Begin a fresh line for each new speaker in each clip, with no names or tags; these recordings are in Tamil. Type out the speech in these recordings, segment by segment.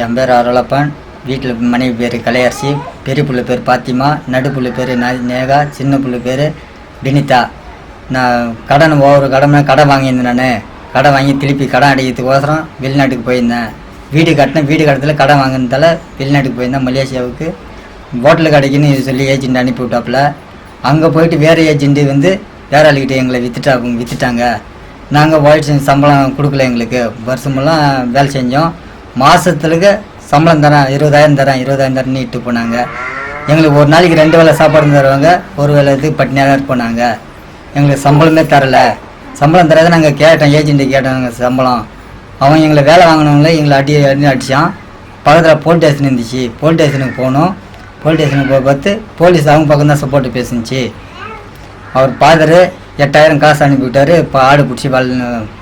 என் பேர் அருளப்பன். வீட்டில் மனைவி பேர் கலையரசி, பெரிய புள்ள பேர் பாத்திமா, நடுப்புள்ள பேர் நேகா, சின்ன புள்ள பேர் வினிதா. நான் கடன் கடன் வாங்கியிருந்தேன். நான் கடன் வாங்கி திருப்பி கடன் அடைக்கிறதுக்கோசரம் வெளிநாட்டுக்கு போயிருந்தேன். வீடு கட்டத்தில் கடன் வாங்கினதால வெளிநாட்டுக்கு போயிருந்தேன். மலேசியாவுக்கு ஹோட்டலு கடைக்குன்னு சொல்லி ஏஜெண்ட் அனுப்பி விட்டாப்புல. அங்கே போயிட்டு வேறு ஏஜெண்ட்டு வேறு ஆளுக்கிட்ட எங்களை விற்றுட்டாங்க. நாங்கள் வாய்ஸ் சம்பளம் கொடுக்கல. எங்களுக்கு வருஷமெல்லாம் வேலை செஞ்சோம். மாதத்துக்கு சம்பளம் தரேன், 20,000 தரேன்னு இட்டு போனாங்க. எங்களுக்கு ஒரு நாளைக்கு 2 வேளை சாப்பாடு தருவாங்க, ஒரு வேளை இது பட்டினியாக இருப்போனாங்க. எங்களுக்கு சம்பளமே தரலை. சம்பளம் தராத நாங்கள் கேட்டோம், ஏஜெண்ட்டு கேட்டோங்க சம்பளம். அவன் எங்களை வேலை வாங்கினவங்கள எங்களை அடித்தான். பக்கத்தில் போலீஸ் ஸ்டேஷன் இருந்துச்சு. போலீஸ் ஸ்டேஷனுக்கு போனோம். போலீஸ் ஸ்டேஷனுக்கு போய் பார்த்து போலீஸ் அவங்க பக்கம் தான் சப்போர்ட்டு பேசுச்சு. அவர் ஃபாதர் 8,000 காசு அனுப்பிவிட்டார். இப்போ ஆடு பிடிச்சி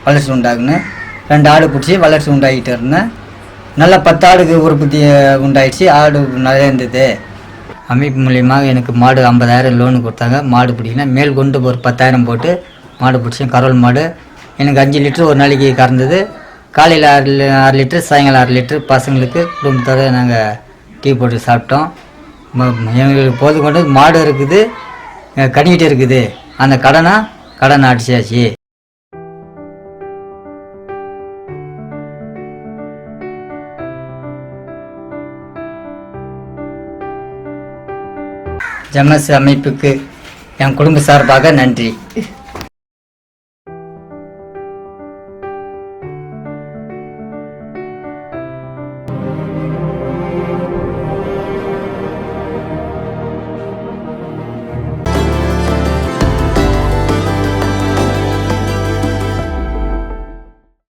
வளர்ச்சி உண்டாகுன்னு 2 ஆடு பிடிச்சி வளர்ச்சி உண்டாகிட்டு இருந்தேன். நல்லா 10 ஆடுக்கு உற்பத்தி உண்டாயிடுச்சு. ஆடு நிறைய இருந்தது. அமைப்பு மூலியமாக எனக்கு மாடு 50,000 லோனு கொடுத்தாங்க. மாடு பிடிக்கல மேல் கொண்டு ஒரு 10,000 போட்டு மாடு பிடிச்சேன். கரோல் மாடு எனக்கு 5 லிட்டரு ஒரு நாளைக்கு கறந்தது. காலையில் 6 லிட்டரு, சாயங்காலம் 6 லிட்டரு. பசங்களுக்கு குடும்பத்தோடு நாங்கள் டீ போட்டு சாப்பிட்டோம். எங்களுக்கு போதும் கொண்டு மாடு இருக்குது, கணிக்கிட்டு இருக்குது. அந்த கடனை அடிச்சாச்சு. ஜமஸ் அமைப்புக்கு என் குடும்ப சார்பாக நன்றி.